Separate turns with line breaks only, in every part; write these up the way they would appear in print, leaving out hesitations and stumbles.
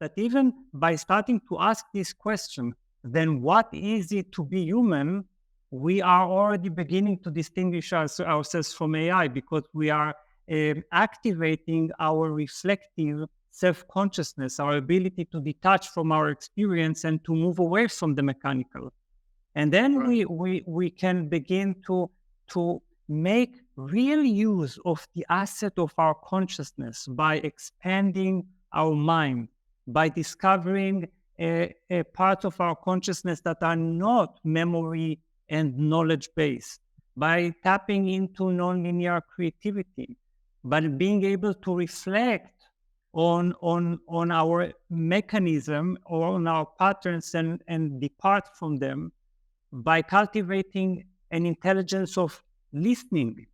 that even by starting to ask this question, then what is it to be human? We are already beginning to distinguish ourselves from AI, because we are activating our reflective self-consciousness, our ability to detach from our experience and to move away from the mechanical. And then we can begin to make real use of the asset of our consciousness by expanding our mind, by discovering a part of our consciousness that are not memory and knowledge-based, by tapping into nonlinear creativity, by being able to reflect on our mechanism or on our patterns and depart from them, by cultivating an intelligence of listening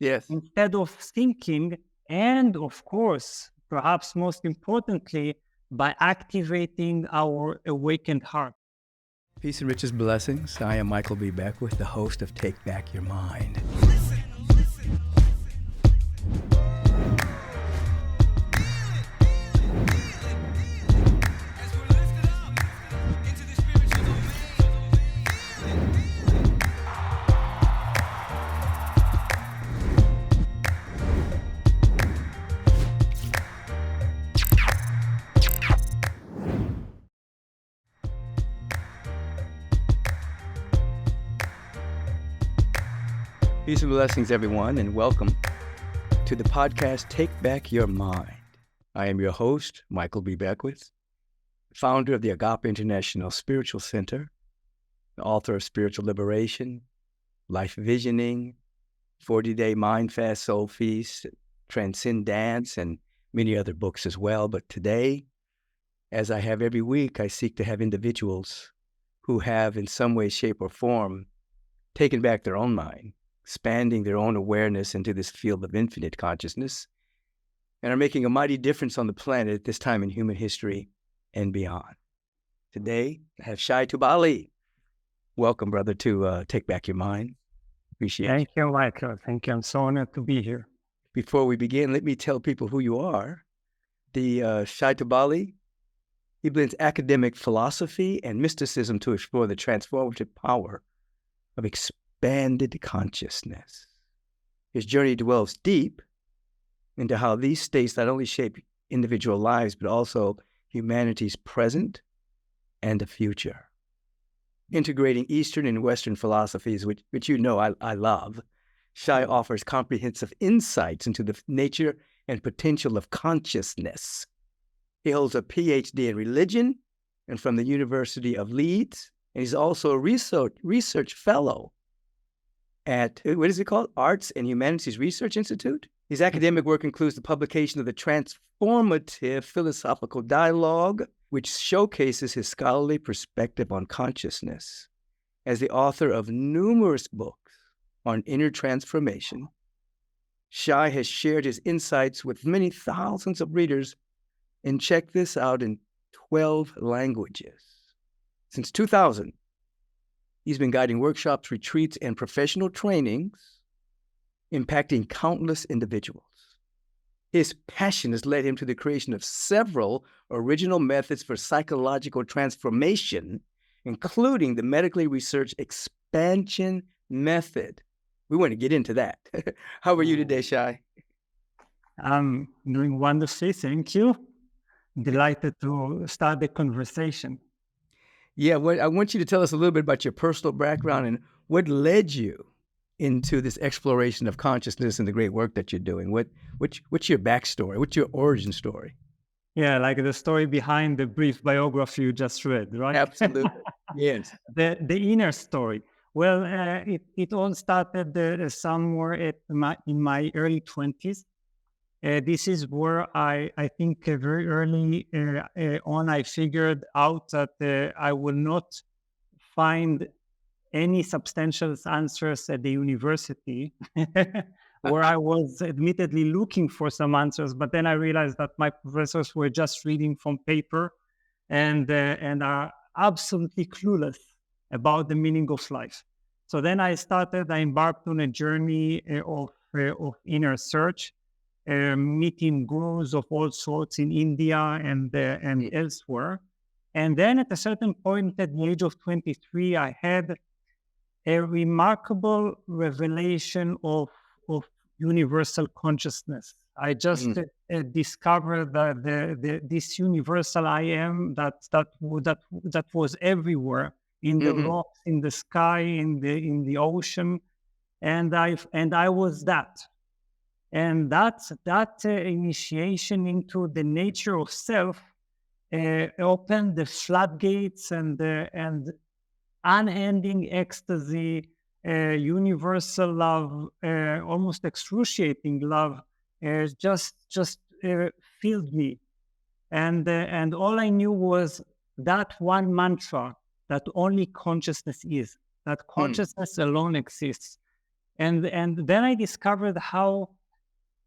instead of thinking, and of course, perhaps most importantly, by activating our awakened heart.
Peace and riches blessings. I am Michael B. Beckwith, the host of Take Back Your Mind. Peace and blessings, everyone, and welcome to the podcast, Take Back Your Mind. I am your host, Michael B. Beckwith, founder of the Agape International Spiritual Center, the author of Spiritual Liberation, Life Visioning, 40-Day Mind Fast Soul Feast, Transcend Dance, and many other books as well. But today, as I have every week, I seek to have individuals who have, in some way, shape, or form, taken back their own mind, expanding their own awareness into this field of infinite consciousness, and are making a mighty difference on the planet at this time in human history and beyond. Today, I have Shai Tubali. Welcome, brother, to Take Back Your Mind. Appreciate it.
Thank you, Michael. Thank you. I'm so honored to be here.
Before we begin, let me tell people who you are. The Shai Tubali, he blends academic philosophy and mysticism to explore the transformative power of expanded consciousness. His journey delves deep into how these states not only shape individual lives, but also humanity's present and the future. Integrating Eastern and Western philosophies, which you know I love, Shai offers comprehensive insights into the nature and potential of consciousness. He holds a PhD in religion and from the University of Leeds, and he's also a research fellow at, what is it called? Arts and Humanities Research Institute. His academic work includes the publication of the Transformative Philosophical Dialogue, which showcases his scholarly perspective on consciousness. As the author of numerous books on inner transformation, Shai has shared his insights with many thousands of readers, and check this out, in 12 languages. Since 2000, he's been guiding workshops, retreats, and professional trainings, impacting countless individuals. His passion has led him to the creation of several original methods for psychological transformation, including the medically researched expansion method. We want to get into that. How are you today, Shai?
I'm doing wonderfully. Thank you. Delighted to start the conversation.
Yeah, I want you to tell us a little bit about your personal background and what led you into this exploration of consciousness and the great work that you're doing. What's your backstory? What's your origin story?
Yeah, like the story behind the brief biography you just read, right?
Absolutely. Yes.
The inner story. Well, it all started somewhere in my early 20s. This is where I think very early on I figured out that I will not find any substantial answers at the university, where I was admittedly looking for some answers. But then I realized that my professors were just reading from paper and are absolutely clueless about the meaning of life. So then I embarked on a journey of inner search. meeting gurus of all sorts in India and elsewhere. And then at a certain point, at the age of 23, I had a remarkable revelation of universal consciousness. I just discovered that this universal I am that was everywhere, in the rocks, in the sky, in the ocean, and I was that. And that initiation into the nature of self opened the floodgates and unending ecstasy, universal love, almost excruciating love, just filled me. And all I knew was that one mantra, that only consciousness is, that consciousness alone exists. And then I discovered how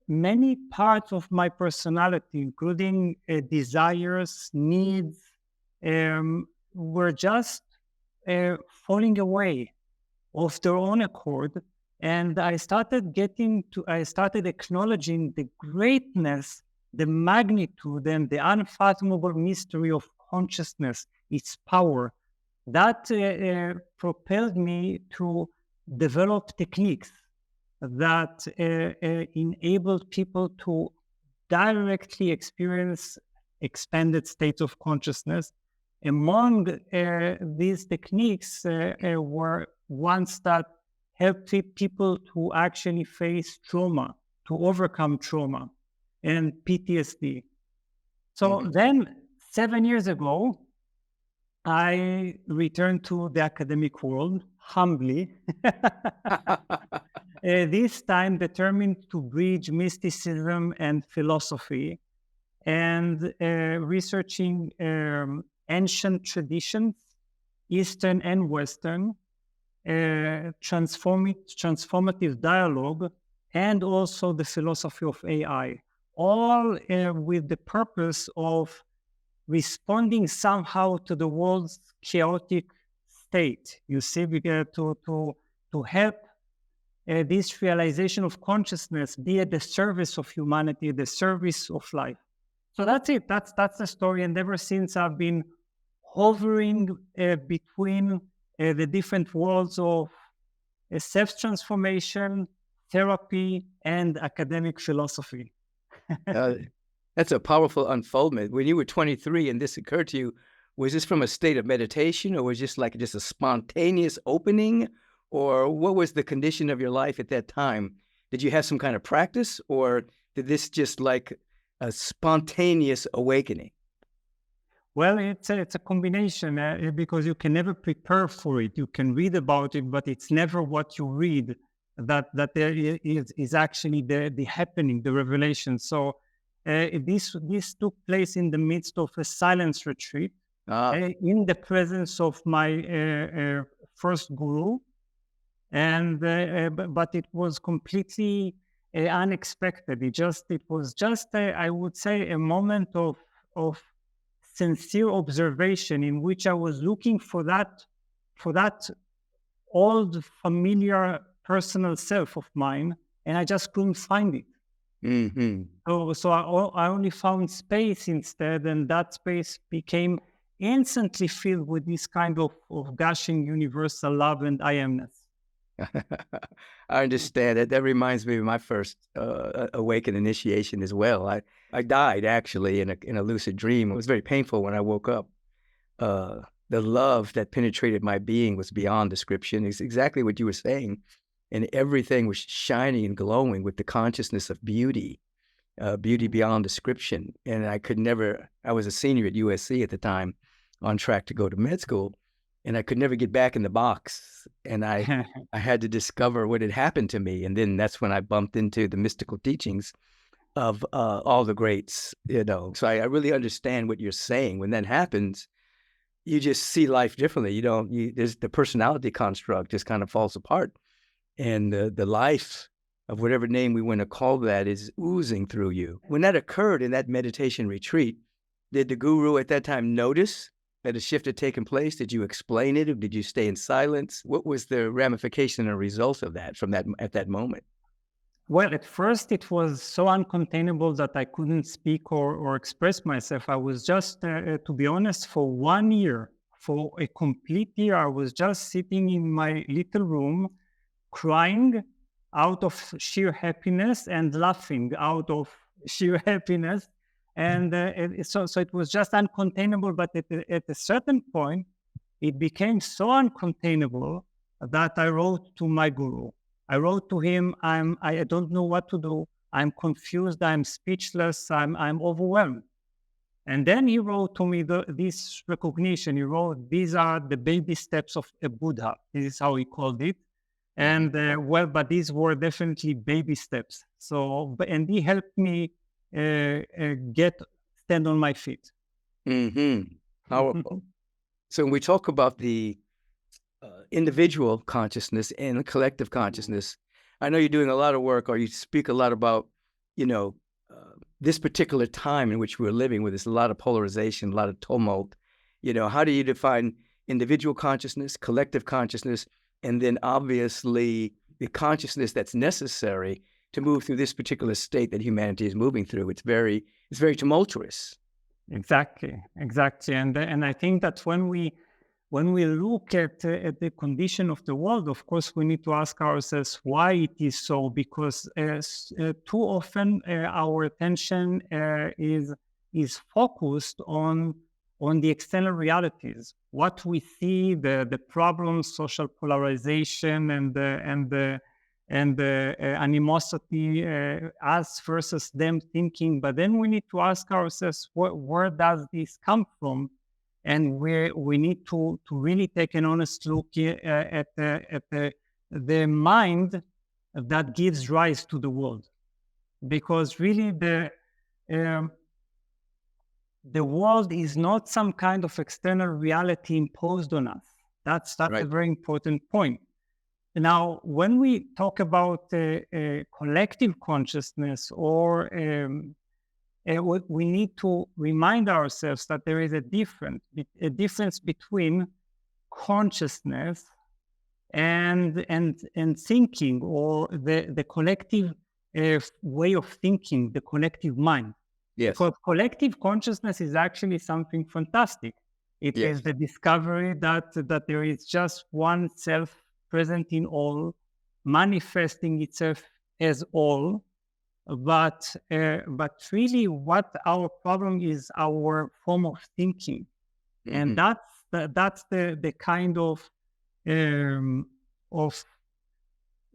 many parts of my personality, including desires, needs, were just falling away of their own accord. And I started acknowledging the greatness, the magnitude, and the unfathomable mystery of consciousness, its power. That propelled me to develop techniques that enabled people to directly experience expanded states of consciousness. Among these techniques were ones that helped people to actually face trauma, to overcome trauma and PTSD. So then 7 years ago, I returned to the academic world humbly, this time determined to bridge mysticism and philosophy, and researching ancient traditions, Eastern and Western, transformative dialogue, and also the philosophy of AI, all with the purpose of responding somehow to the world's chaotic state. You see, to help this realization of consciousness be at the service of humanity, at the service of life. So that's it. That's the story. And ever since, I've been hovering between the different worlds of self-transformation, therapy, and academic philosophy.
That's a powerful unfoldment. When you were 23 and this occurred to you, was this from a state of meditation, or was this like just a spontaneous opening? Or what was the condition of your life at that time? Did you have some kind of practice, or did this just like a spontaneous awakening?
Well, it's a combination because you can never prepare for it. You can read about it, but it's never what you read that there is actually the happening, the revelation. So this took place in the midst of a silence retreat, in the presence of my first guru, and but it was completely unexpected. It was just I would say a moment of sincere observation in which I was looking for that old familiar personal self of mine, and I just couldn't find it. So I only found space instead, and that space became instantly filled with this kind of gushing universal love and I amness.
I understand it. That reminds me of my first awakened initiation as well. I died actually in a lucid dream. It was very painful when I woke up. The love that penetrated my being was beyond description. It's exactly what you were saying. And everything was shining and glowing with the consciousness of beauty, beauty beyond description. And I was a senior at USC at the time, on track to go to med school. And I could never get back in the box. And I had to discover what had happened to me. And then that's when I bumped into the mystical teachings of all the greats, So I really understand what you're saying. When that happens, you just see life differently. There's the personality construct just kind of falls apart. And the life of whatever name we want to call that is oozing through you. When that occurred in that meditation retreat, did the guru at that time notice that a shift had taken place? Did you explain it, or did you stay in silence? What was the ramification and result of that at that moment?
Well, at first it was so uncontainable that I couldn't speak or express myself. I was just, to be honest, for 1 year, for a complete year, I was just sitting in my little room, crying out of sheer happiness and laughing out of sheer happiness. And so it was just uncontainable. But at a certain point, it became so uncontainable that I wrote to my guru. I wrote to him, I don't know what to do. I'm confused. I'm speechless. I'm overwhelmed. And then he wrote to me this recognition. He wrote, these are the baby steps of a Buddha. This is how he called it. And but these were definitely baby steps. So, and he helped me stand on my feet.
Powerful. So when we talk about the individual consciousness and the collective consciousness, I know you're doing a lot of work, or you speak a lot about, this particular time in which we're living, where there's a lot of polarization, a lot of tumult. How do you define individual consciousness, collective consciousness, and then obviously the consciousness that's necessary to move through this particular state that humanity is moving through? It's very tumultuous.
Exactly. And I think that when we look at the condition of the world, of course, we need to ask ourselves why it is so, because too often our attention is focused on the external realities, what we see, the problems, social polarization, and the animosity, us versus them thinking. But then we need to ask ourselves, where does this come from? And we need to really take an honest look at the mind that gives rise to the world, because really the world is not some kind of external reality imposed on us. That's right. A very important point. Now, when we talk about collective consciousness, or we need to remind ourselves that there is a difference between consciousness and thinking, or the collective way of thinking, the collective mind.
Yes.
Because collective consciousness is actually something fantastic. It is the discovery that there is just one self present in all, manifesting itself as all. But really, what our problem is our form of thinking, and that's the kind of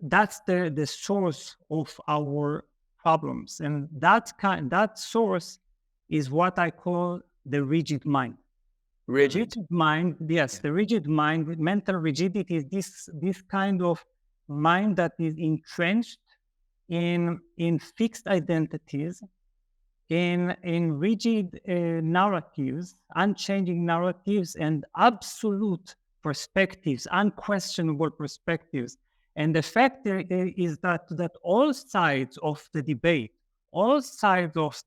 that's the source of our problems, and that source is what I call the rigid mind. Rigid mind, yes, the rigid mind, mental rigidity is this kind of mind that is entrenched in fixed identities, in rigid narratives, unchanging narratives, and absolute perspectives, unquestionable perspectives. And the fact is that all sides of the debate, all sides of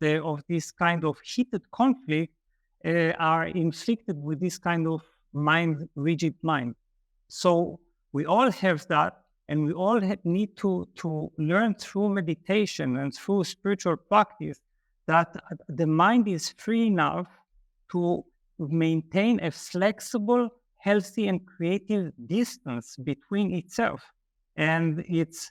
this kind of heated conflict are inflicted with this kind of rigid mind. So we all have that. And we all need to learn through meditation and through spiritual practice that the mind is free enough to maintain a flexible, healthy, and creative distance between itself and its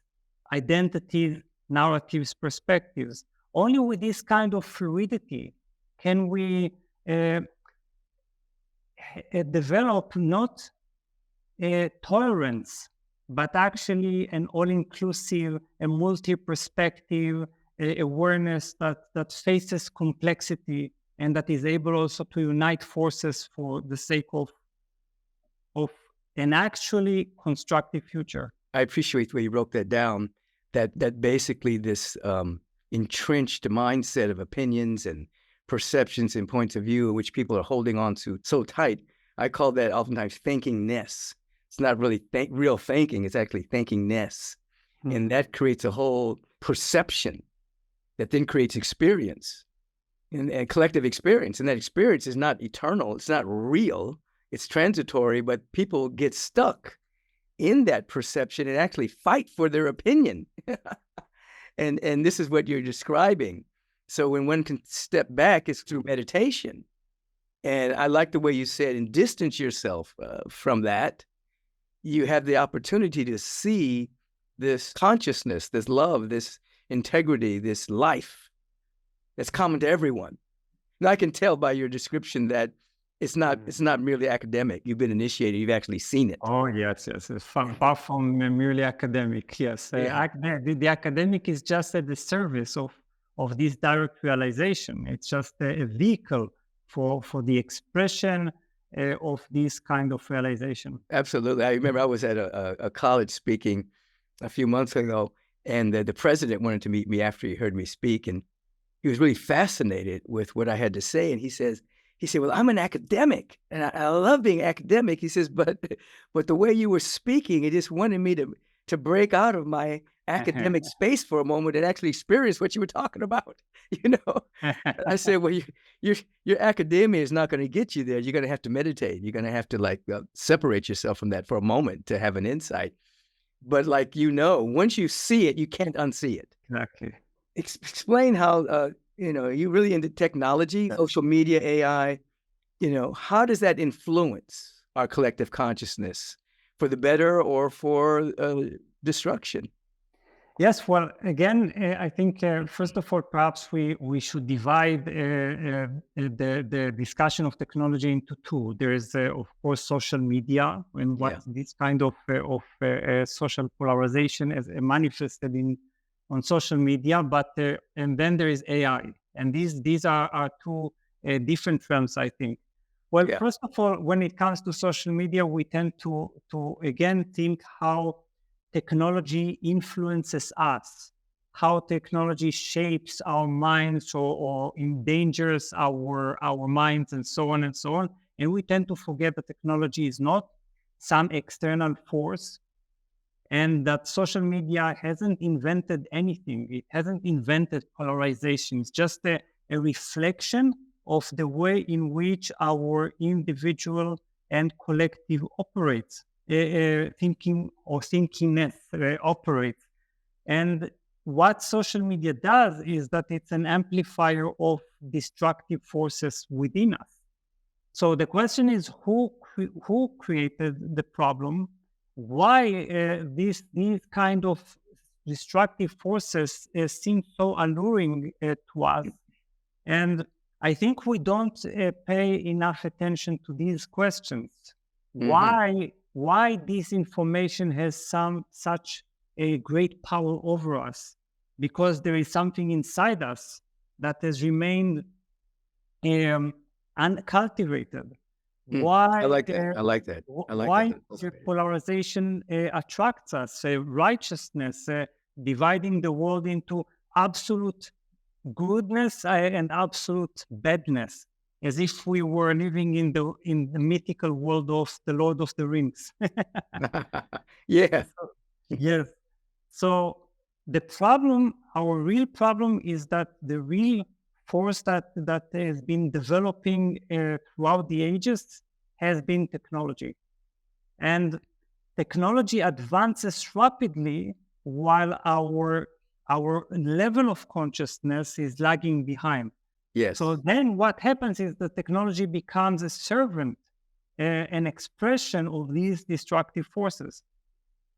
identities, narratives, perspectives. Only with this kind of fluidity can we develop not tolerance, but actually an all-inclusive, a multi-perspective awareness that faces complexity, and that is able also to unite forces for the sake of an actually constructive future.
I appreciate where you broke that down, that basically this entrenched mindset of opinions and perceptions and points of view, which people are holding on to so tight. I call that oftentimes thinkingness. It's not really real thinking, it's actually thinkingness. And that creates a whole perception that then creates experience and collective experience. And that experience is not eternal, it's not real, it's transitory, but people get stuck in that perception and actually fight for their opinion. And this is what you're describing. So when one can step back, it's through meditation. And I like the way you said, and distance yourself from that. You have the opportunity to see this consciousness, this love, this integrity, this life that's common to everyone. Now I can tell by your description that it's not merely academic. You've been initiated. You've actually seen it.
Oh, yes. It's far from merely academic. Yes. The academic is just at the service of this direct realization. It's just a vehicle for the expression of this kind of realization.
Absolutely. I remember I was at a college speaking a few months ago, and the president wanted to meet me after he heard me speak, and he was really fascinated with what I had to say. And he said, well, I'm an academic, and I love being academic. He says, but the way you were speaking, it just wanted me to break out of my academic space for a moment and actually experience what you were talking about. I said, well, your academia is not going to get you there. You're going to have to meditate. You're going to have to separate yourself from that for a moment to have an insight. But once you see it, you can't unsee it.
Exactly.
Explain how, you're really into technology, social media, AI. How does that influence our collective consciousness for the better or for destruction?
Yes, well, again, I think, first of all, perhaps we should divide the discussion of technology into two. There is, of course, social media, and this kind of social polarization is manifested on social media, but and then there is AI. And these are two different realms, I think. Well, first of all, when it comes to social media, we tend to again think how technology influences us, how technology shapes our minds or endangers our minds, and so on and so on. And we tend to forget that technology is not some external force, and that social media hasn't invented anything. It hasn't invented polarization. It's just a reflection of the way in which our individual and collective operates. Thinkingness operates. And what social media does is that it's an amplifier of destructive forces within us. So the question is, who created the problem? Why these kind of destructive forces seem so alluring to us? And I think we don't pay enough attention to these questions. Why this information has such a great power over us? Because there is something inside us that has remained uncultivated. Why?
I like that.
Why polarization attracts us? Righteousness, dividing the world into absolute goodness and absolute badness, as if we were living in the mythical world of the Lord of the Rings.
Yeah.
Yes. So the problem, our real problem, is that the real force that has been developing throughout the ages has been technology. And technology advances rapidly while our level of consciousness is lagging behind.
Yes.
So then what happens is the technology becomes a servant, an expression of these destructive forces.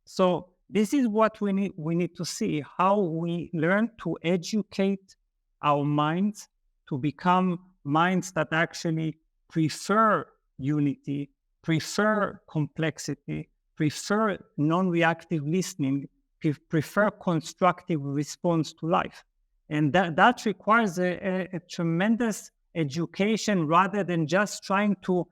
So this is what we need to see, how we learn to educate our minds to become minds that actually prefer unity, prefer complexity, prefer non-reactive listening, prefer constructive response to life. And that requires a tremendous education, rather than just trying to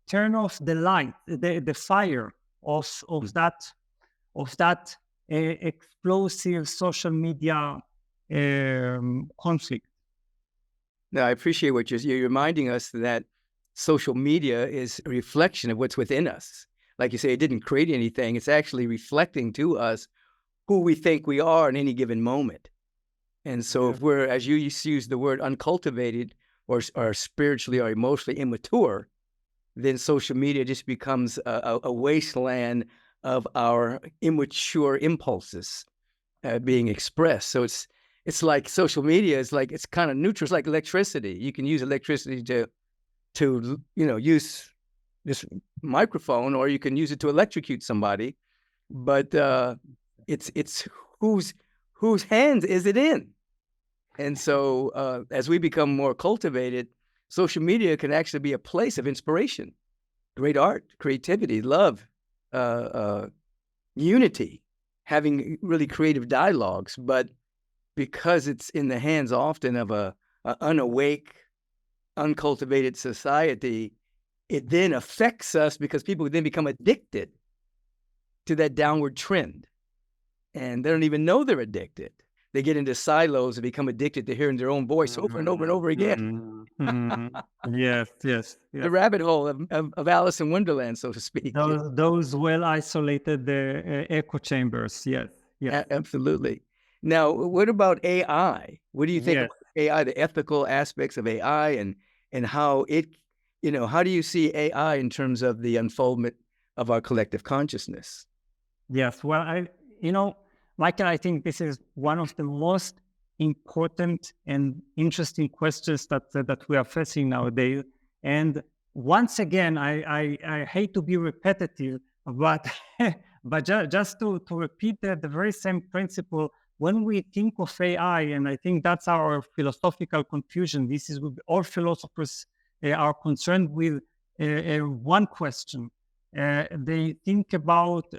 turn off the light, the fire of that explosive social media conflict.
Now, I appreciate what you're reminding us that social media is a reflection of what's within us. Like you say, it didn't create anything. It's actually reflecting to us who we think we are in any given moment. And so if we're, as you use the word, uncultivated or spiritually or emotionally immature, then social media just becomes a wasteland of our immature impulses. being expressed. So it's like social media is like, it's kind of neutral. It's like electricity. You can use electricity to use this microphone, or you can use it to electrocute somebody. But it's whose hands is it in? And so as we become more cultivated, social media can actually be a place of inspiration, great art, creativity, love, unity, having really creative dialogues. But because it's in the hands often of a unawake, uncultivated society, it then affects us because people then become addicted to that downward trend. And they don't even know they're addicted. They get into silos and become addicted to hearing their own voice over and over and over again.
Yes.
The rabbit hole of Alice in Wonderland, so to speak.
Those well-isolated echo chambers. Yes.
Absolutely. Now, what about AI? What do you think about AI, the ethical aspects of AI, and how it, how do you see AI in terms of the unfoldment of our collective consciousness?
Yes. Well, Michael, I think this is one of the most important and interesting questions that we are facing nowadays. And once again, I hate to be repetitive, but just to repeat the very same principle. When we think of AI, and I think that's our philosophical confusion, this is what all philosophers are concerned with one question. They think about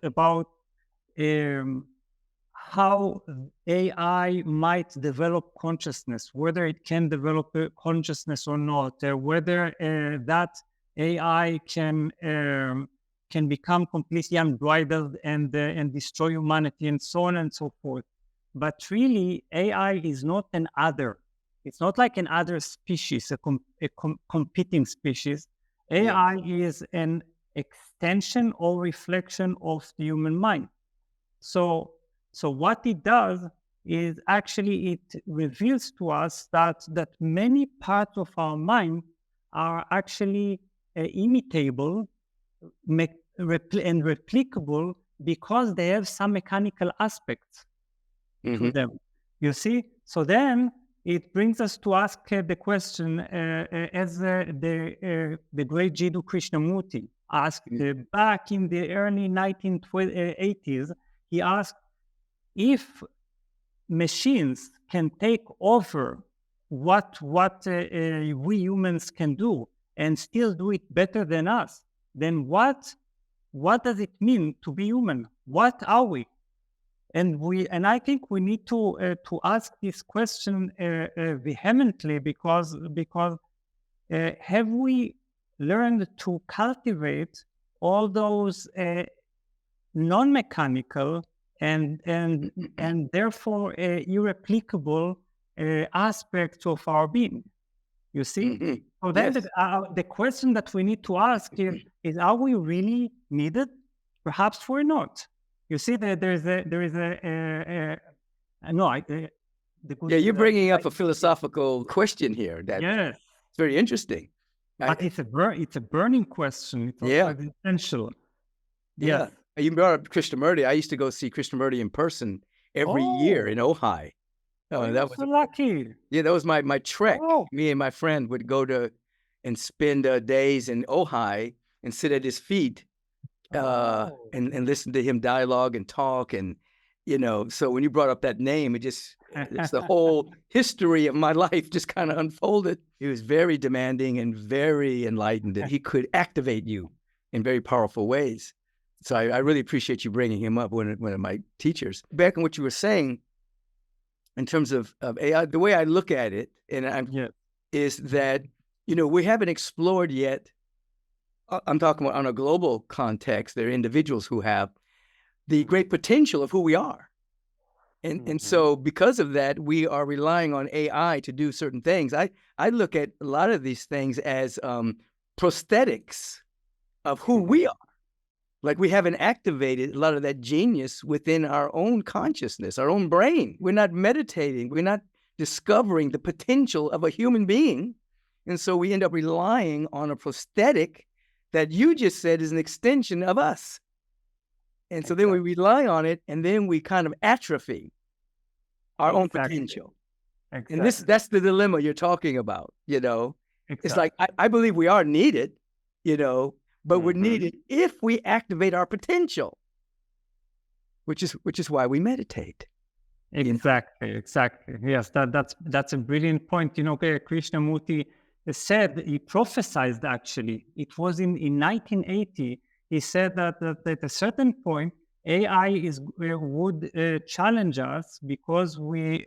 how AI might develop consciousness, whether it can develop a consciousness or not, whether that AI can become completely unbridled and destroy humanity, and so on and so forth. But really, AI is not an other. It's not like an other species, a competing species. AI is an extension or reflection of the human mind. So what it does is actually it reveals to us that many parts of our mind are actually imitable and replicable because they have some mechanical aspects to them. You see? So then it brings us to ask the question, as the great Jiddu Krishnamurti asked back in the early 1980s, he asked, if machines can take over what we humans can do and still do it better than us, then what does it mean to be human? What are we? And I think we need to ask this question vehemently because have we learned to cultivate all those non-mechanical and therefore irreplicable aspects of our being? You see? So then the question that we need to ask is are we really needed? Perhaps we're not. You see, there is a
you're bringing up a philosophical question here. It's very interesting.
But it's a burning question. It's also essential.
Yeah. You brought up Krishnamurti. I used to go see Krishnamurti in person every year in Ojai.
That was so lucky.
Yeah, that was my trek. Me and my friend would go to and spend days in Ojai and sit at his feet and listen to him dialogue and talk. And, so when you brought up that name, it's the whole history of my life just kind of unfolded. He was very demanding and very enlightened, and he could activate you in very powerful ways. So I really appreciate you bringing him up, one of my teachers. Back on what you were saying, in terms of AI, the way I look at it, is that, we haven't explored yet. I'm talking about on a global context. There are individuals who have the great potential of who we are. And so because of that, we are relying on AI to do certain things. I look at a lot of these things as prosthetics of who we are. Like we haven't activated a lot of that genius within our own consciousness, our own brain. We're not meditating. We're not discovering the potential of a human being. And so we end up relying on a prosthetic that you just said is an extension of us. And so then we rely on it, and then we kind of atrophy. our own
Exactly.
potential. And
Exactly.
that's the dilemma you're talking about, you know. It's
Exactly.
like I believe we are needed, you know, but we're
Mhm.
needed if we activate our potential, which is why we meditate. You know?
Exactly, exactly. Yes, that's a brilliant point. You know, Krishnamurti said, he prophesied actually. It was in 1980. He said that at a certain point, AI would challenge us because we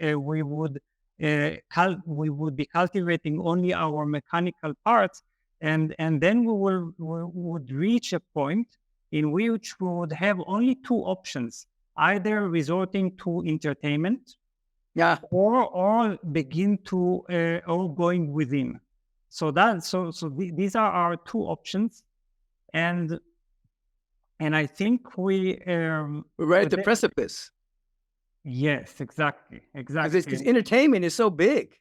would be cultivating only our mechanical parts, and then we would reach a point in which we would have only two options: either resorting to entertainment
Yeah,
or begin to or going within. These are our two options, and I think
we're right at the precipice
yes, exactly,
because
exactly,
entertainment is so big.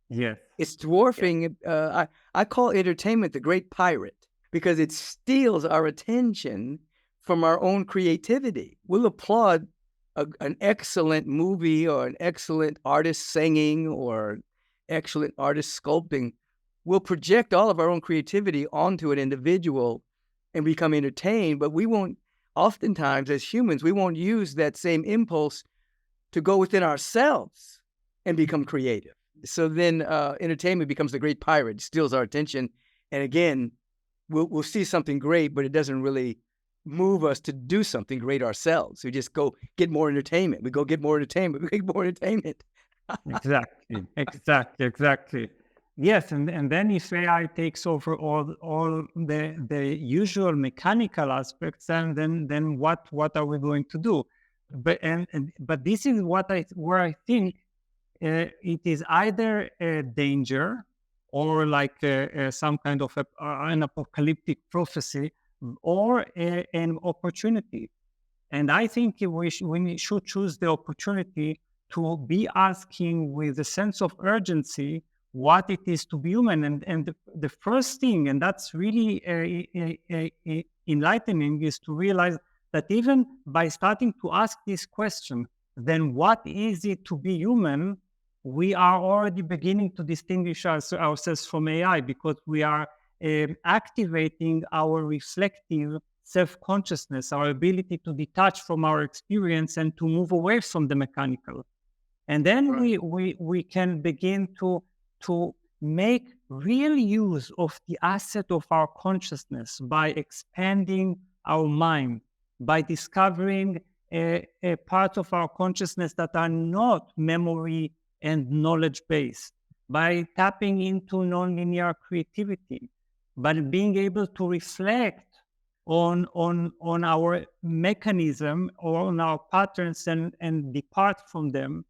yes,
It's
yes,
dwarfing. I call entertainment the great pirate because it steals our attention from our own creativity. We'll applaud an excellent movie or an excellent artist singing or excellent artist sculpting. We'll project all of our own creativity onto an individual and become entertained, but we won't, oftentimes as humans, we won't use that same impulse to go within ourselves and become creative. So then entertainment becomes the great pirate, steals our attention. And again, we'll see something great, but it doesn't really move us to do something great ourselves. We just go get more entertainment. We go get more entertainment. We get more entertainment.
exactly, exactly, exactly. Yes, and then if AI takes over all the usual mechanical aspects, then what are we going to do? But this is where I think it is either a danger or like some kind of an apocalyptic prophecy, or an opportunity. And I think we should choose the opportunity to be asking with a sense of urgency what it is to be human. And the first thing, and that's really enlightening, is to realize that even by starting to ask this question, then what is it to be human? We are already beginning to distinguish ourselves from AI, because we are activating our reflective self-consciousness, our ability to detach from our experience and to move away from the mechanical. And then
Right.
we can begin to make real use of the asset of our consciousness by expanding our mind, by discovering a part of our consciousness that are not memory and knowledge based, by tapping into nonlinear creativity, by being able to reflect on our mechanism or on our patterns, and depart from them,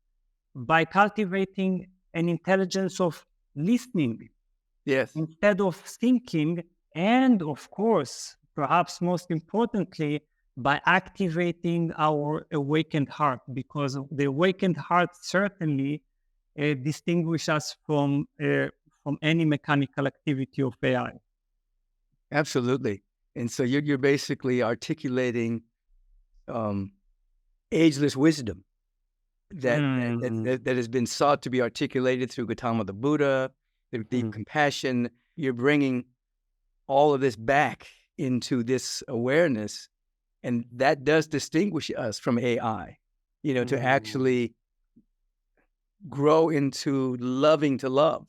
by cultivating an intelligence of listening
Yes,
instead of thinking, and of course, perhaps most importantly, by activating our awakened heart, because the awakened heart certainly distinguishes us from any mechanical activity of AI.
absolutely. And so you're basically articulating um, ageless wisdom that has been sought to be articulated through Gautama the Buddha, the deep compassion. You're bringing all of this back into this awareness, and that does distinguish us from AI. You know, to actually grow into loving to love,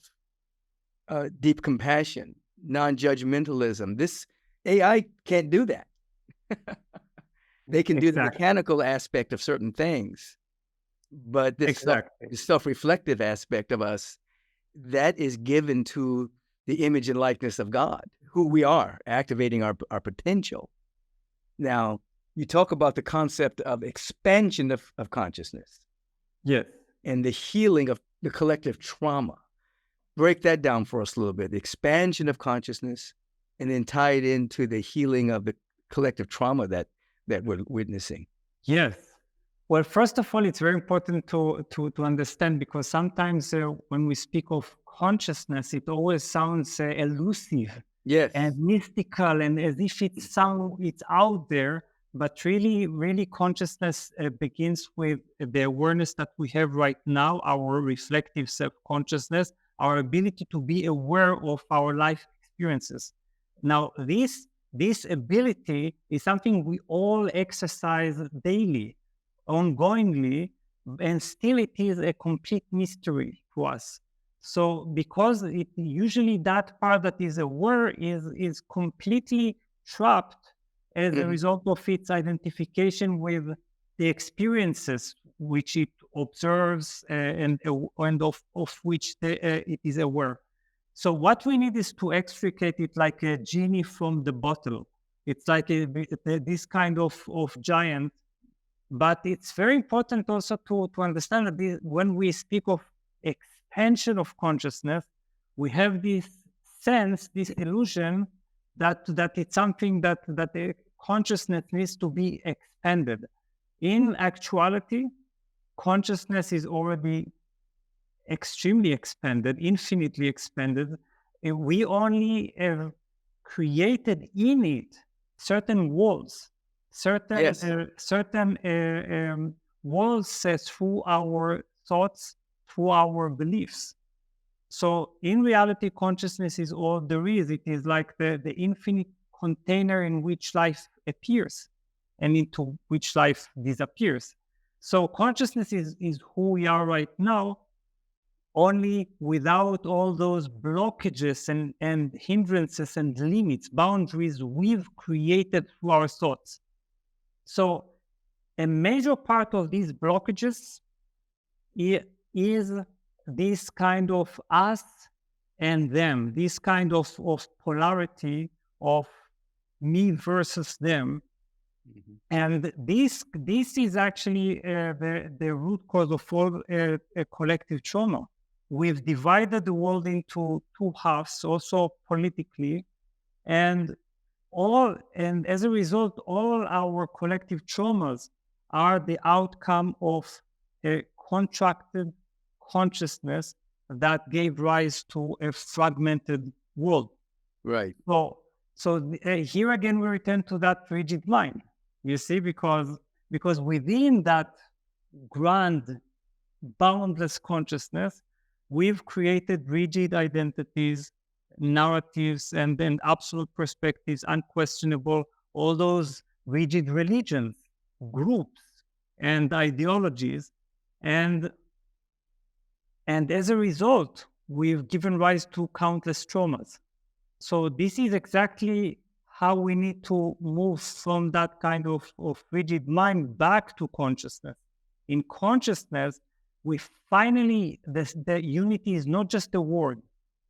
deep compassion, non-judgmentalism. This AI can't do that. They can do the
Exactly.
mechanical aspect of certain things, but this
Exactly.
self-reflective aspect of us, that is given to the image and likeness of God, who we are, activating our potential. Now, you talk about the concept of expansion of consciousness
Yes.
and the healing of the collective trauma. Break that down for us a little bit. The expansion of consciousness, and then tie it into the healing of the collective trauma that we're witnessing.
Yes. Well, first of all, it's very important to understand, because sometimes when we speak of consciousness, it always sounds elusive
Yes.
and mystical, and as if it's out there. but really consciousness begins with the awareness that we have right now, our reflective self-consciousness, our ability to be aware of our life experiences. Now, this ability is something we all exercise daily, ongoingly, and still it is a complete mystery to us. So because it usually that part that is aware is completely trapped as a result of its identification with the experiences which it observes and of which it is aware. So what we need is to extricate it like a genie from the bottle. It's like this kind of giant. But it's very important also to understand that when we speak of expansion of consciousness, we have this sense, this illusion that it's something that the consciousness needs to be expanded. In actuality, consciousness is already extremely expanded, infinitely expanded. We only have created in it certain walls, certain walls through our thoughts, through our beliefs. So in reality, consciousness is all there is. It is like the infinite container in which life appears and into which life disappears. So consciousness is who we are right now, only without all those blockages and hindrances and limits, boundaries we've created through our thoughts. So a major part of these blockages is this kind of us and them, this kind of polarity of me versus them. Mm-hmm. And this is actually the root cause of all collective trauma. We've divided the world into two halves, also politically, and as a result, all our collective traumas are the outcome of a contracted consciousness that gave rise to a fragmented world.
Right.
So here again, we return to that rigid mind, you see, because within that grand, boundless consciousness, we've created rigid identities, narratives, and then absolute perspectives, unquestionable, all those rigid religions, groups, and ideologies. And as a result, we've given rise to countless traumas. So this is exactly how we need to move from that kind of rigid mind back to consciousness. In consciousness, we finally, the unity is not just a word.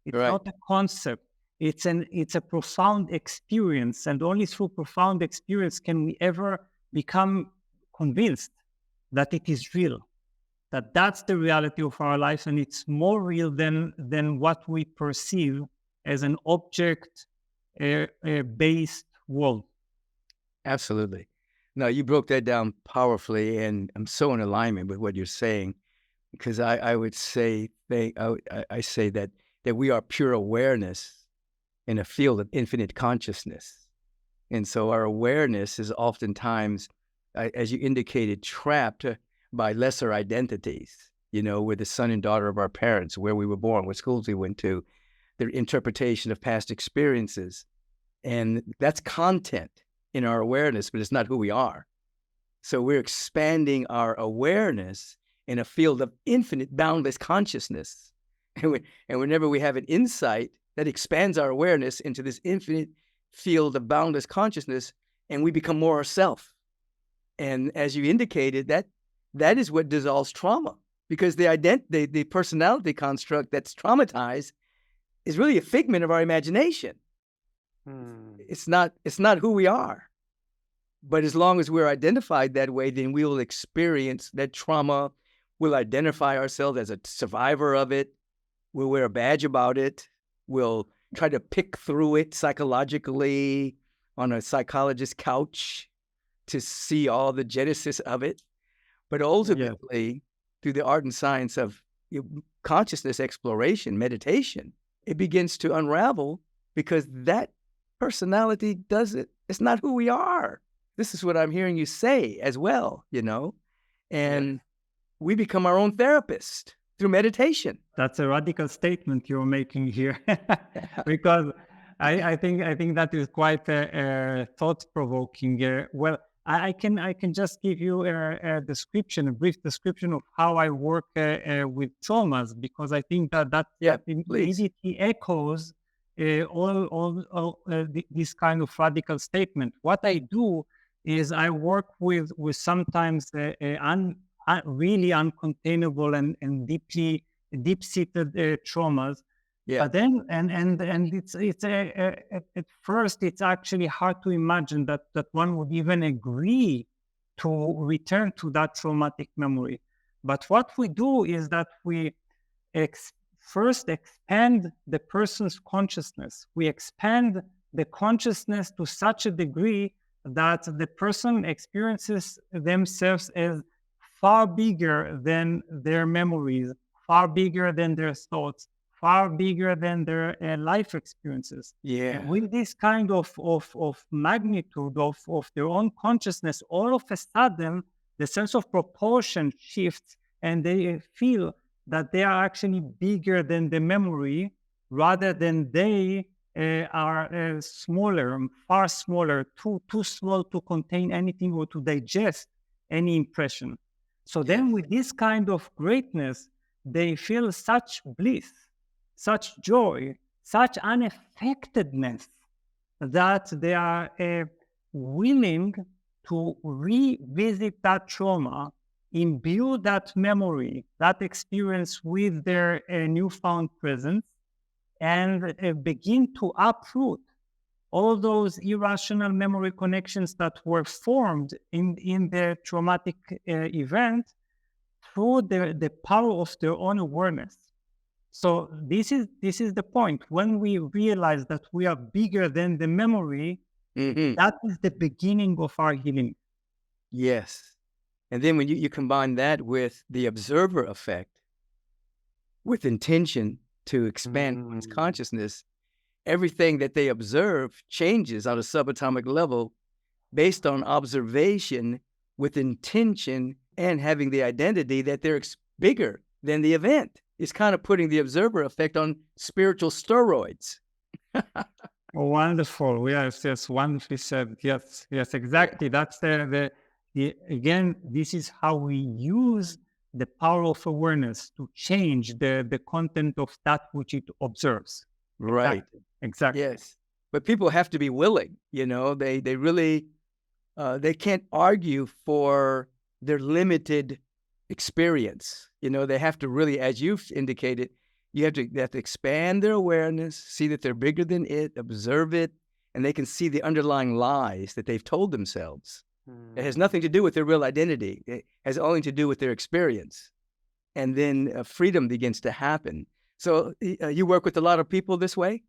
It's not a concept. It's a profound experience. And only through profound experience can we ever become convinced that it is real, that that's the reality of our life, and it's more real than what we perceive as an object-based world.
Absolutely. No, you broke that down powerfully, and I'm so in alignment with what you're saying, because I would say, I say that we are pure awareness in a field of infinite consciousness. And so our awareness is oftentimes, as you indicated, trapped by lesser identities. You know, we're the son and daughter of our parents, where we were born, what schools we went to, their interpretation of past experiences. And that's content in our awareness, but it's not who we are. So we're expanding our awareness in a field of infinite, boundless consciousness. And whenever we have an insight that expands our awareness into this infinite field of boundless consciousness, and we become more ourselves. And as you indicated, that is what dissolves trauma, because the personality construct that's traumatized is really a figment of our imagination. It's not who we are. But as long as we're identified that way, then we will experience that trauma. We'll identify ourselves as a survivor of it. We'll wear a badge about it. We'll try to pick through it psychologically on a psychologist's couch to see all the genesis of it. But ultimately, through the art and science of consciousness exploration, meditation, it begins to unravel, because that personality it's not who we are. This is what I'm hearing you say as well, and we become our own therapist through meditation.
That's a radical statement you're making here, because I think that is quite thought provoking. Well, I can just give you a brief description of how I work with traumas, because I think that
Please.
immediately echoes this kind of radical statement. What I do is I work with sometimes really uncontainable and deep-seated traumas.
Yeah.
But then, and it's at first it's actually hard to imagine that one would even agree to return to that traumatic memory. But what we do is that we first expand the person's consciousness. We expand the consciousness to such a degree that the person experiences themselves as far bigger than their memories, far bigger than their thoughts, far bigger than their life experiences.
Yeah.
And with this kind of magnitude of their own consciousness, all of a sudden, the sense of proportion shifts, and they feel that they are actually bigger than the memory, rather than they are smaller, far smaller, too small to contain anything or to digest any impression. So then with this kind of greatness, they feel such bliss, such joy, such unaffectedness, that they are willing to revisit that trauma, imbue that memory, that experience with their newfound presence, and begin to uproot all those irrational memory connections that were formed in the traumatic event through the power of their own awareness. So this is the point. When we realize that we are bigger than the memory, that is the beginning of our healing.
Yes. And then when you combine that with the observer effect, with intention to expand one's consciousness, everything that they observe changes on a subatomic level based on observation with intention and having the identity that they're bigger than the event. It's kind of putting the observer effect on spiritual steroids.
Wonderful. Yes, wonderfully said. Yes, exactly. That's again, this is how we use the power of awareness to change the content of that which it observes.
Right.
Exactly.
Yes. But people have to be willing, they really, they can't argue for their limited experience. They have to really, as you've indicated, they have to expand their awareness, see that they're bigger than it, observe it, and they can see the underlying lies that they've told themselves. It has nothing to do with their real identity. It has only to do with their experience. And then freedom begins to happen. So you work with a lot of people this way?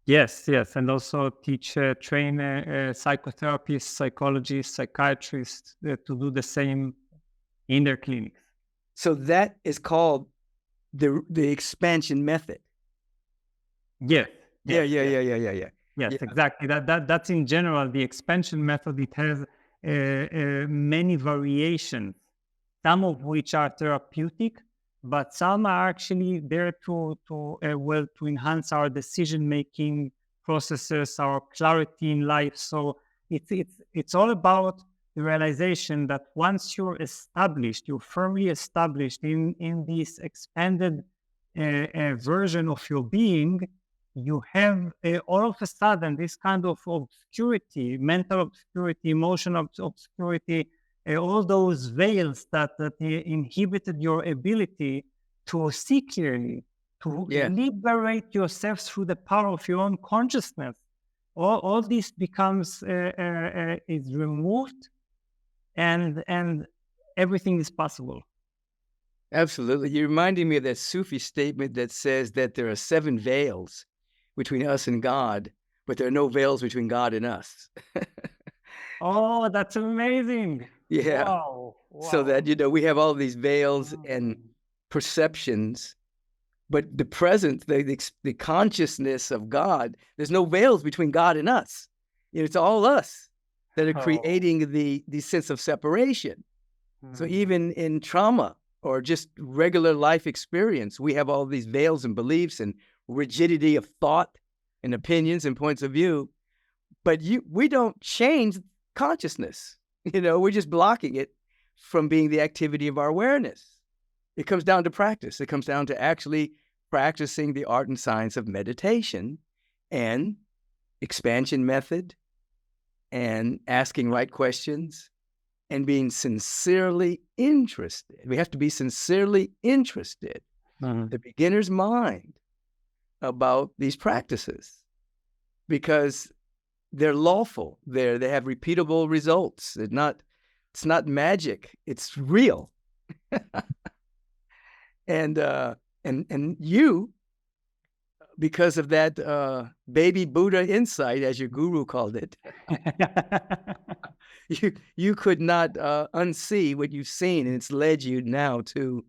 Yes, and also train psychotherapists, psychologists, psychiatrists to do the same in their clinics.
So that is called the expansion method.
Yes.
Yeah.
Yes, exactly. That's in general the expansion method. It has many variations, some of which are therapeutic, but some are actually there to enhance our decision-making processes, our clarity in life. So it's all about the realization that once you're firmly established in this expanded version of your being, you have all of a sudden this kind of obscurity, mental obscurity, emotional obscurity, all those veils that inhibited your ability to see clearly, to liberate yourself through the power of your own consciousness. All this becomes is removed, and everything is possible.
Absolutely. You're reminding me of that Sufi statement that says that there are 7 veils between us and God, but there are no veils between God and us.
Oh, that's amazing.
Yeah.
Wow.
So that, we have all these veils and perceptions, but the presence, the consciousness of God, there's no veils between God and us. It's all us. that are
Oh.
creating the sense of separation. So even in trauma or just regular life experience, we have all these veils and beliefs and rigidity of thought and opinions and points of view. But we don't change consciousness. We're just blocking it from being the activity of our awareness. It comes down to practice. It comes down to actually practicing the art and science of meditation and expansion method and asking right questions and being sincerely interested. We have to be sincerely interested, the beginner's mind, about these practices because they're lawful. They have repeatable results. It's not magic. It's real. And you, because of that baby Buddha insight, as your guru called it, you could not unsee what you've seen, and it's led you now to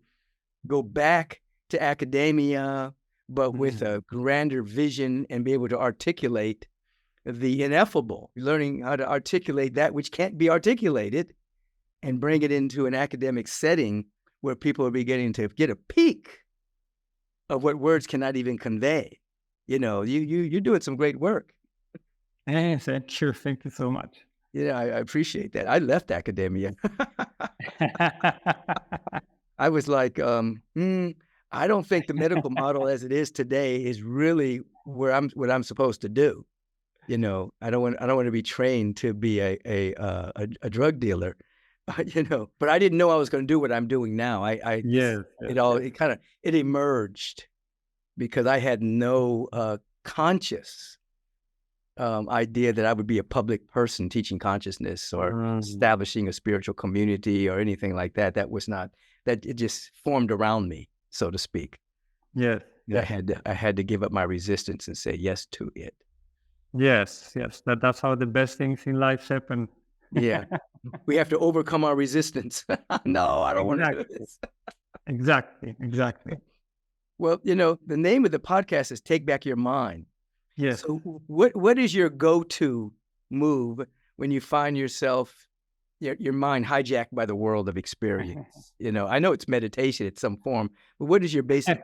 go back to academia, but with a grander vision and be able to articulate the ineffable, learning how to articulate that which can't be articulated and bring it into an academic setting where people are beginning to get a peek of what words cannot even convey. You're doing some great work.
Yes, sure. Thank you so much.
Yeah, I appreciate that. I left academia. I was like, I don't think the medical model as it is today is really what I'm supposed to do. I don't want to be trained to be a drug dealer, but I didn't know I was going to do what I'm doing now. It emerged because I had no conscious idea that I would be a public person teaching consciousness or establishing a spiritual community or anything like that. That it just formed around me, so to speak.
Yes.
I had to give up my resistance and say yes to it.
Yes. That's how the best things in life happen.
Yeah. We have to overcome our resistance. No, I don't want to do this.
Exactly.
Well, the name of the podcast is Take Back Your Mind.
Yes.
So what is your go-to move when you find yourself, your mind hijacked by the world of experience? I know it's meditation in some form, but what is your basic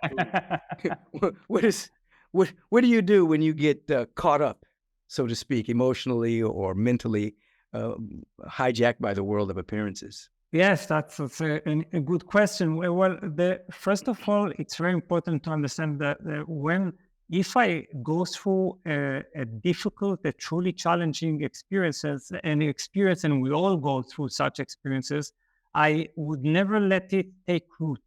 move? What do you do when you get caught up, so to speak, emotionally or mentally hijacked by the world of appearances?
Yes, that's a good question. Well, first of all, it's very important to understand that if I go through a difficult, a truly challenging experiences, and we all go through such experiences, I would never let it take root.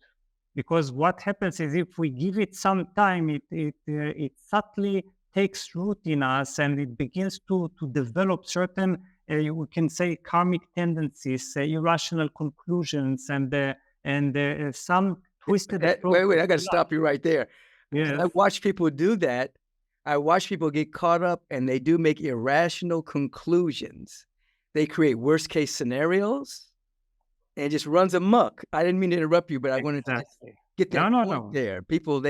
Because what happens is if we give it some time, it subtly takes root in us and it begins to develop certain, we can say, karmic tendencies, irrational conclusions, and some twisted approach.
Wait, I got to stop you right there.
Yes.
I watch people do that. I watch people get caught up and they do make irrational conclusions. They create worst case scenarios and it just runs amok. I didn't mean to interrupt you, but I wanted to get that point there. People,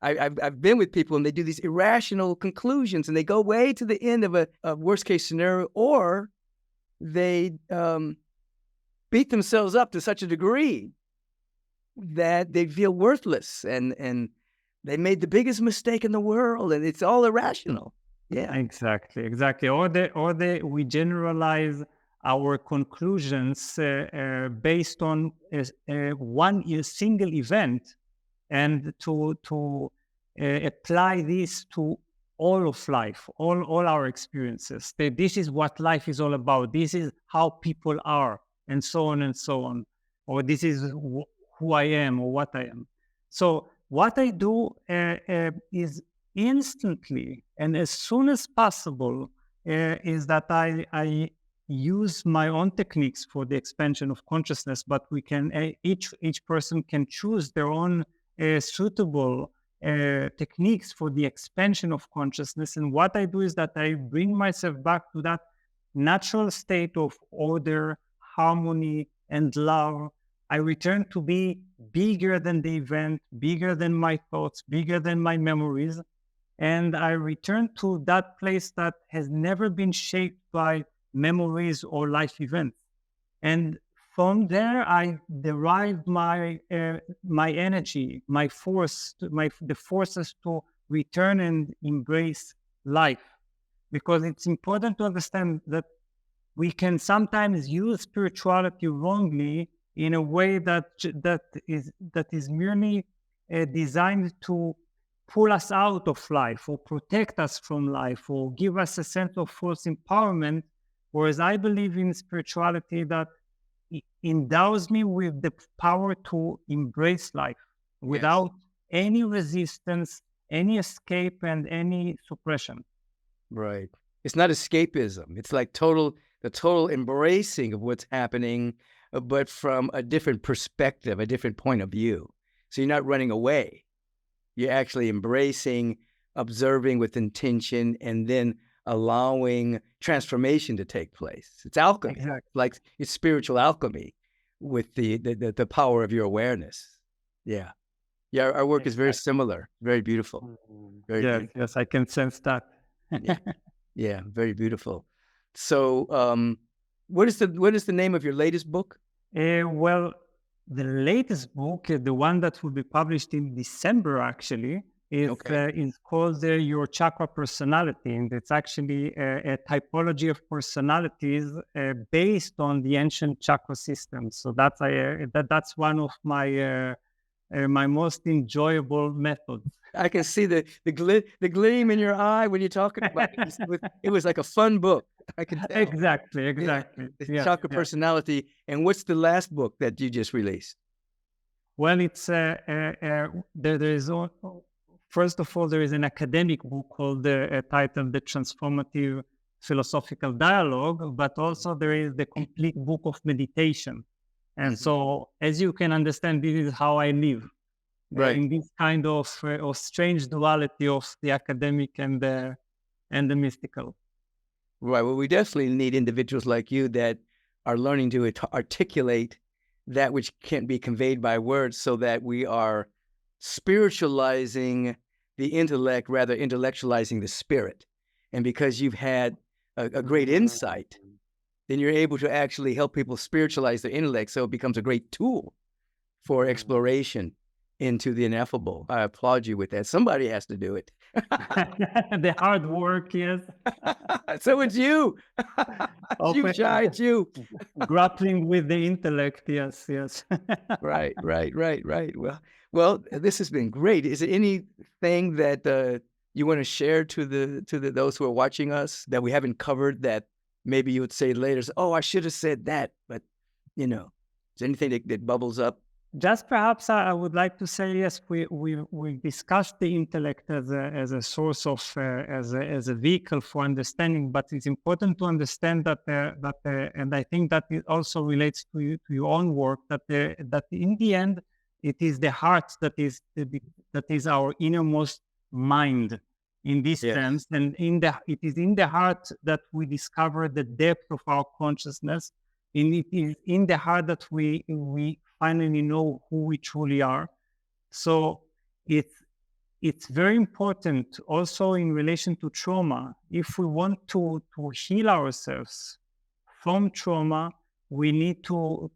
I've been with people and they do these irrational conclusions and they go way to the end of a worst case scenario, or they beat themselves up to such a degree that they feel worthless and they made the biggest mistake in the world, and it's all irrational. Yeah,
exactly. Or we generalize our conclusions based on one single event, and to apply this to all of life, all our experiences. This is what life is all about. This is how people are, and so on and so on. Or this is who I am or what I am. So what I do is instantly and as soon as possible is that I use my own techniques for the expansion of consciousness, but we can each person can choose their own suitable techniques for the expansion of consciousness. And what I do is that I bring myself back to that natural state of order, harmony, and love. I return to be bigger than the event, bigger than my thoughts, bigger than my memories. And I return to that place that has never been shaped by memories or life events. And from there, I derived my energy, my force, the forces to return and embrace life. Because it's important to understand that we can sometimes use spirituality wrongly in a way that is merely designed to pull us out of life or protect us from life or give us a sense of false empowerment. Whereas I believe in spirituality that endows me with the power to embrace life without any resistance, any escape, and any suppression.
Right. It's not escapism. It's like the total embracing of what's happening, but from a different perspective, a different point of view. So you're not running away. You're actually embracing, observing with intention, and then allowing transformation to take place. It's alchemy.
Exactly.
Like it's spiritual alchemy with the power of your awareness. Yeah. Yeah, our work is very similar. Very beautiful. Very
yes,
beautiful.
yes, I can sense that.
Yeah, very beautiful. So, what is the name of your latest book?
Well, the latest book, the one that will be published in December, actually, is called Your Chakra Personality, and it's actually a typology of personalities based on the ancient chakra system. So that's one of my my most enjoyable methods.
I can see the gleam in your eye when you're talking about it. It was like a fun book. I can tell.
Exactly.
Yeah, the chakra personality. And what's the last book that you just released?
Well, it's there is first of all there is an academic book called titled The Transformative Philosophical Dialogue, but also there is the complete book of meditation. And so, as you can understand, this is how I live, in this kind of strange duality of the academic and the mystical.
Right. Well, we definitely need individuals like you that are learning to articulate that which can't be conveyed by words, so that we are spiritualizing the intellect, rather intellectualizing the spirit. And because you've had a great insight, then you're able to actually help people spiritualize their intellect, so it becomes a great tool for exploration into the ineffable. I applaud you with that. Somebody has to do it.
The hard work, yes.
So it's you. You, Shai, it's you.
Grappling with the intellect, yes.
Right. Well, this has been great. Is there anything that you want to share to those who are watching us that we haven't covered that maybe you would say later? Oh, I should have said that, but is there anything that bubbles up?
Just perhaps I would like to say, yes, we discussed the intellect as a source of as a vehicle for understanding, but it's important to understand that and I think that it also relates to your own work, that in the end it is the heart that is our innermost mind in this sense, and it is in the heart that we discover the depth of our consciousness, and it is in the heart that we finally know who we truly are. So it's very important also in relation to trauma. If we want to heal ourselves from trauma, we need to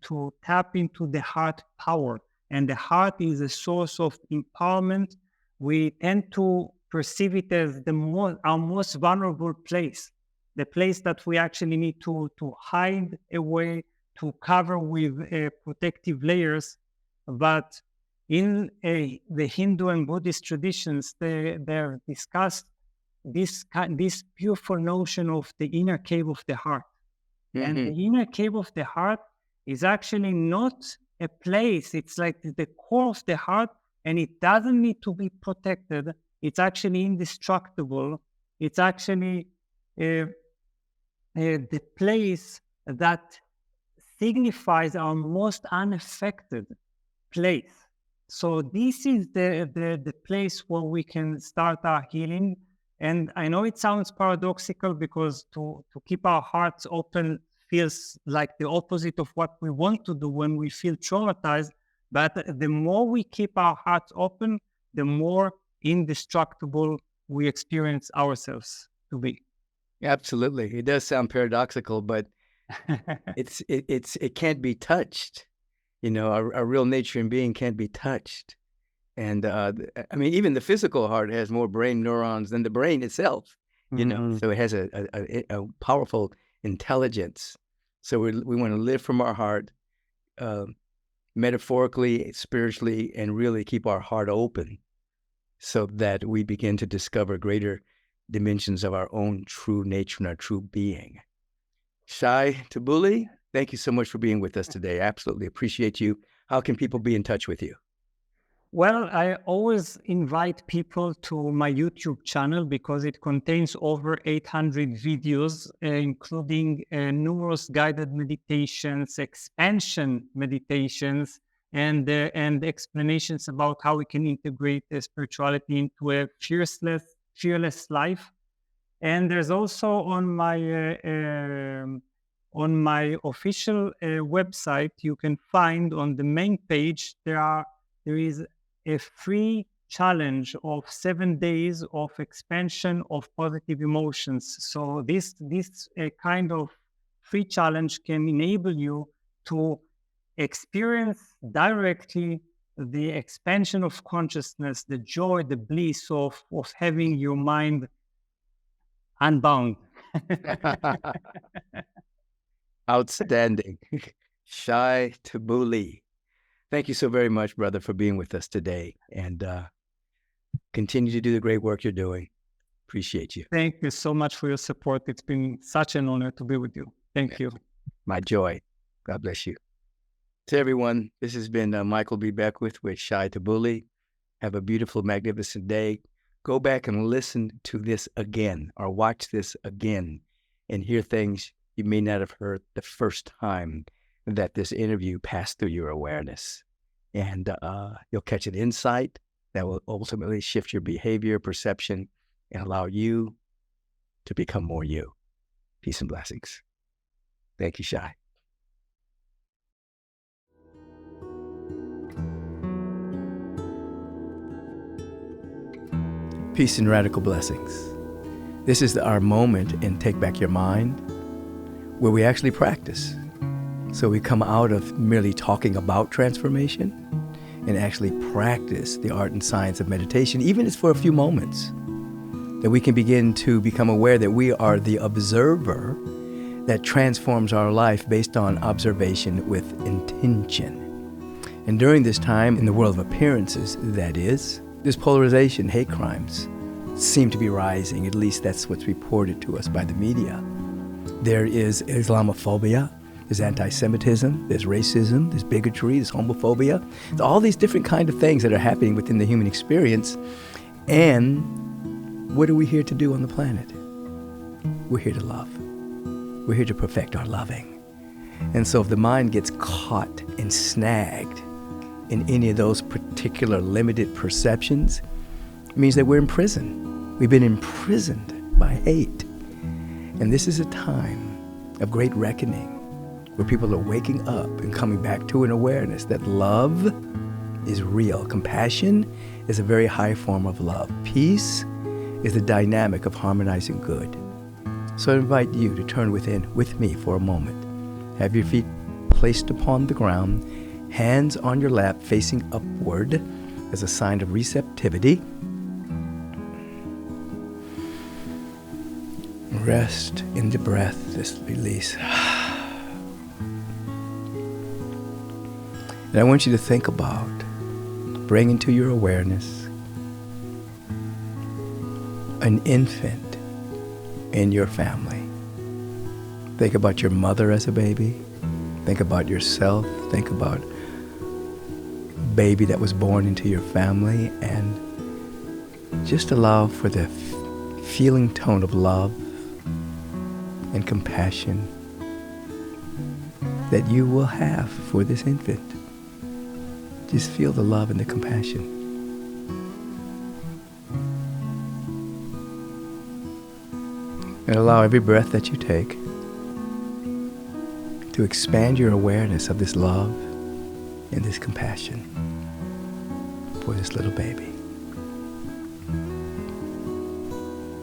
tap into the heart power. And the heart is a source of empowerment. We tend to perceive it as our most vulnerable place, the place that we actually need to hide away, to cover with protective layers. But in the Hindu and Buddhist traditions, they're discussed this beautiful notion of the inner cave of the heart. And the inner cave of the heart is actually not a place. It's like the core of the heart, and it doesn't need to be protected. It's actually indestructible. It's actually the place that signifies our most unaffected place. So this is the place where we can start our healing. And I know it sounds paradoxical, because to keep our hearts open feels like the opposite of what we want to do when we feel traumatized. But the more we keep our hearts open, the more indestructible we experience ourselves to be.
Absolutely. It does sound paradoxical, but it can't be touched. Our real nature and being can't be touched. And I mean, even the physical heart has more brain neurons than the brain itself, so it has a powerful intelligence. So we want to live from our heart, metaphorically, spiritually, and really keep our heart open so that we begin to discover greater dimensions of our own true nature and our true being. Shai Tubali, thank you so much for being with us today. Absolutely appreciate you. How can people be in touch with you?
Well, I always invite people to my YouTube channel because it contains over 800 videos, including numerous guided meditations, expansion meditations, and explanations about how we can integrate spirituality into a fearless life. And there's also on my official website, you can find on the main page there is a free challenge of 7 days of expansion of positive emotions. So this kind of free challenge can enable you to experience directly the expansion of consciousness, the joy, the bliss of having your mind unbound.
Outstanding. Shai Tubali. Thank you so very much, brother, for being with us today, and continue to do the great work you're doing. Appreciate you.
Thank you so much for your support. It's been such an honor to be with you. Thank you.
My joy. God bless you. To everyone, this has been Michael B. Beckwith with Shai Tubali. Have a beautiful, magnificent day. Go back and listen to this again or watch this again and hear things you may not have heard the first time that this interview passed through your awareness. And you'll catch an insight that will ultimately shift your behavior, perception, and allow you to become more you. Peace and blessings. Thank you, Shai. Peace and radical blessings. This is our moment in Take Back Your Mind, where we actually practice. So we come out of merely talking about transformation and actually practice the art and science of meditation, even if it's for a few moments, that we can begin to become aware that we are the observer that transforms our life based on observation with intention. And during this time, in the world of appearances, that is, this polarization, hate crimes, seem to be rising. At least that's what's reported to us by the media. There is Islamophobia, there's anti-Semitism, there's racism, there's bigotry, there's homophobia. There's all these different kind of things that are happening within the human experience. And what are we here to do on the planet? We're here to love. We're here to perfect our loving. And so if the mind gets caught and snagged in any of those particular limited perceptions, it means that we're in prison. We've been imprisoned by hate. And this is a time of great reckoning where people are waking up and coming back to an awareness that love is real. Compassion is a very high form of love. Peace is the dynamic of harmonizing good. So I invite you to turn within with me for a moment. Have your feet placed upon the ground, hands on your lap facing upward as a sign of receptivity. Rest in the breath, this release. And I want you to think about, bring into your awareness an infant in your family. Think about your mother as a baby. Think about yourself. Think about baby that was born into your family, and just allow for the feeling tone of love and compassion that you will have for this infant. Just feel the love and the compassion. And allow every breath that you take to expand your awareness of this love and this compassion for this little baby.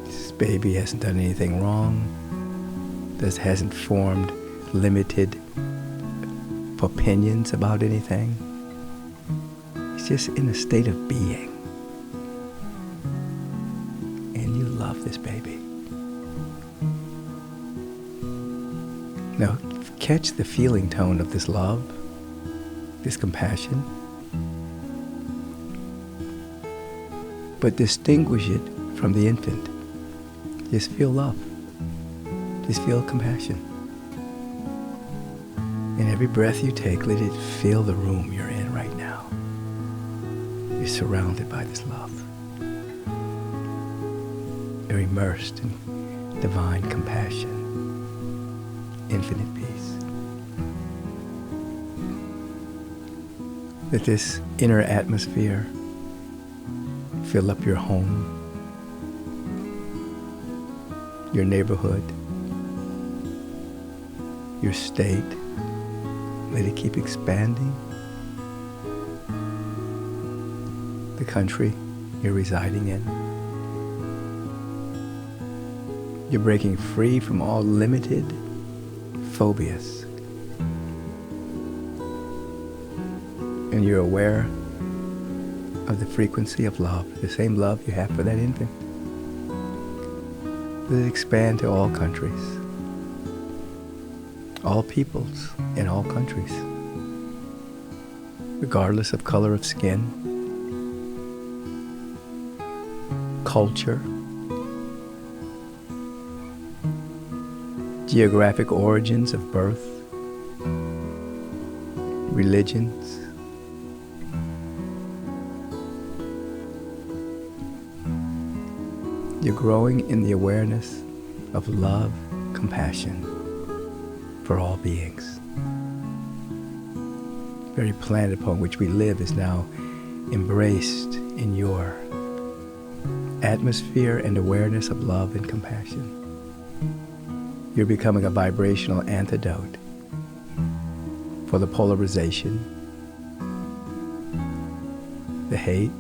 Just baby hasn't done anything wrong. This hasn't formed limited opinions about anything. It's just in a state of being. And you love this baby. Now, catch the feeling tone of this love, this compassion, but distinguish it from the infant. Just feel love. Just feel compassion. And every breath you take, let it fill the room you're in right now. You're surrounded by this love. You're immersed in divine compassion, infinite peace. Let this inner atmosphere fill up your home, your neighborhood, your state. Let it keep expanding. The country you're residing in. You're breaking free from all limited phobias. And you're aware of the frequency of love, the same love you have for that infant. Let it expand to all countries, all peoples in all countries, regardless of color of skin, culture, geographic origins of birth, religions. You're growing in the awareness of love, compassion for all beings. The very planet upon which we live is now embraced in your atmosphere and awareness of love and compassion. You're becoming a vibrational antidote for the polarization, the hate,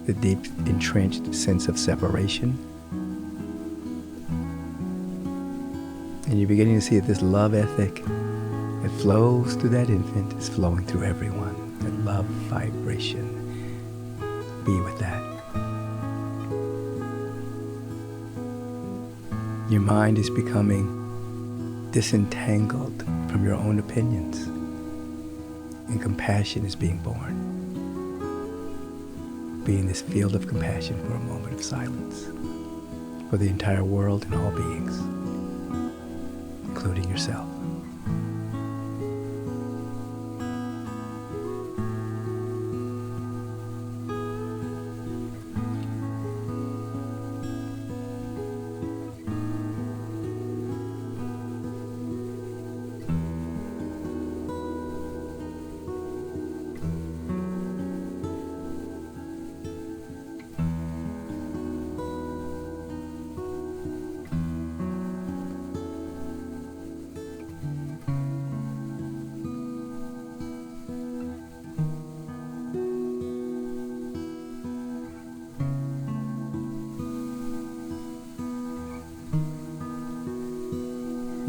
the deep entrenched sense of separation. And you're beginning to see that this love ethic that flows through that infant is flowing through everyone. That love vibration. Be with that. Your mind is becoming disentangled from your own opinions, and compassion is being born. Be in this field of compassion for a moment of silence for the entire world and all beings, including yourself.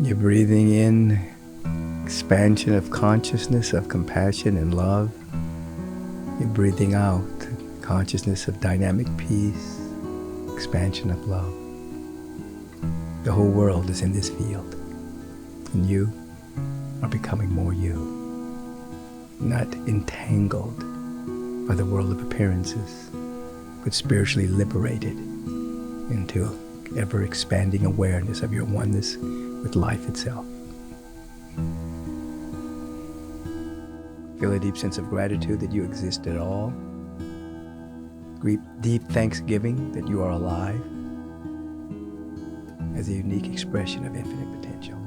You're breathing in expansion of consciousness, of compassion and love. You're breathing out consciousness of dynamic peace, expansion of love. The whole world is in this field, and you are becoming more you, not entangled by the world of appearances, but spiritually liberated into ever-expanding awareness of your oneness with life itself. Feel a deep sense of gratitude that you exist at all. Deep thanksgiving that you are alive as a unique expression of infinite potential.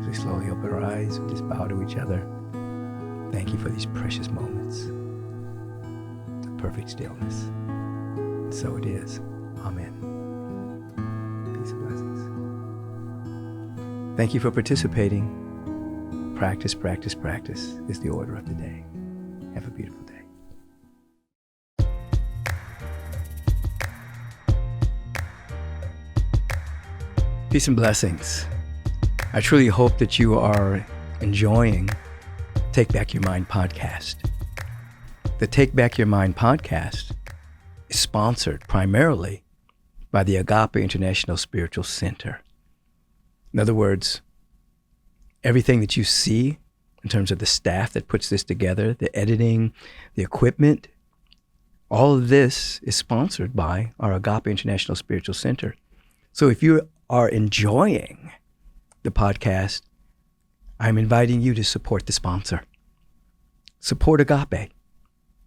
As we slowly open our eyes, we just bow to each other. Thank you for these precious moments of perfect stillness. So it is. Amen. Peace and blessings. Thank you for participating. Practice, practice, practice is the order of the day. Have a beautiful day. Peace and blessings. I truly hope that you are enjoying Take Back Your Mind podcast. The Take Back Your Mind podcast is sponsored primarily by the Agape International Spiritual Center. In other words, everything that you see in terms of the staff that puts this together, the editing, the equipment, all of this is sponsored by our Agape International Spiritual Center. So if you are enjoying the podcast, I'm inviting you to support the sponsor. Support Agape.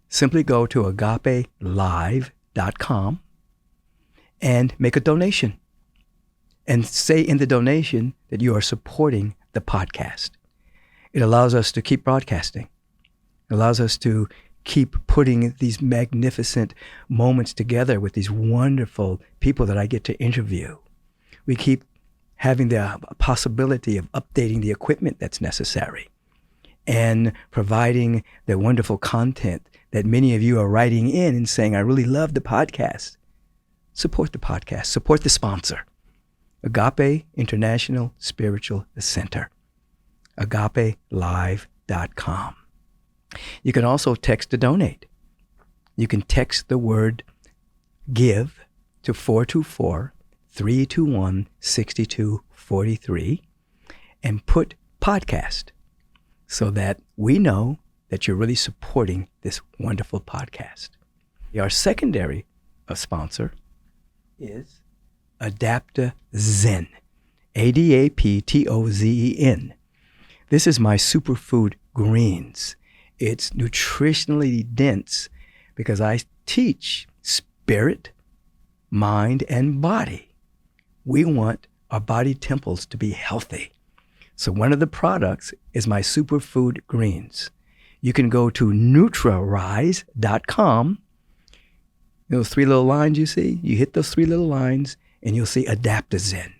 Simply go to agapelive.com and make a donation. And say in the donation that you are supporting the podcast. It allows us to keep broadcasting. It allows us to keep putting these magnificent moments together with these wonderful people that I get to interview. We keep having the possibility of updating the equipment that's necessary and providing the wonderful content that many of you are writing in and saying, I really love the podcast. Support the podcast. Support the sponsor. Agape International Spiritual Center. agapelive.com. You can also text to donate. You can text the word give to 424-321-6243 and put podcast so that we know that you're really supporting this wonderful podcast. Our secondary sponsor is AdaptoZen, ADAPTOZEN. This is my superfood greens. It's nutritionally dense because I teach spirit, mind, and body. We want our body temples to be healthy. So one of the products is my superfood greens. You can go to NutraRise.com. Those three little lines you see, you hit those three little lines and you'll see AdaptoZen.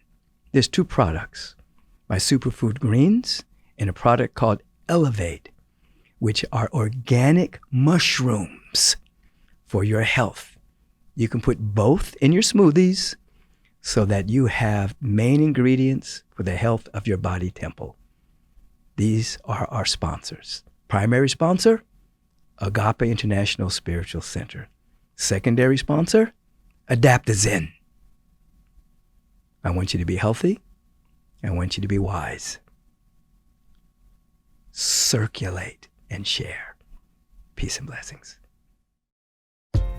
There's two products, my superfood greens and a product called Elevate, which are organic mushrooms for your health. You can put both in your smoothies so that you have main ingredients for the health of your body temple. These are our sponsors. Primary sponsor, Agape International Spiritual Center. Secondary sponsor, AdaptoZen. I want you to be healthy. I want you to be wise. Circulate and share. Peace and blessings.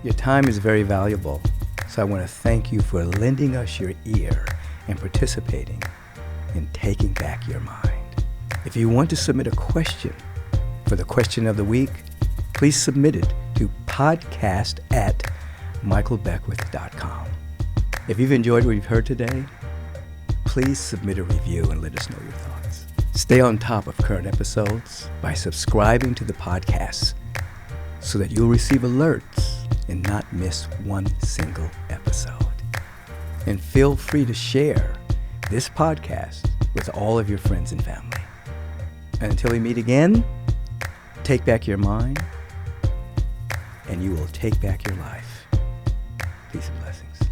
Your time is very valuable, so I want to thank you for lending us your ear and participating in Taking Back Your Mind. If you want to submit a question for the question of the week, please submit it to podcast@michaelbeckwith.com. If you've enjoyed what you've heard today, please submit a review and let us know your thoughts. Stay on top of current episodes by subscribing to the podcast so that you'll receive alerts and not miss one single episode. And feel free to share this podcast with all of your friends and family. And until we meet again, take back your mind and you will take back your life. Peace and blessings.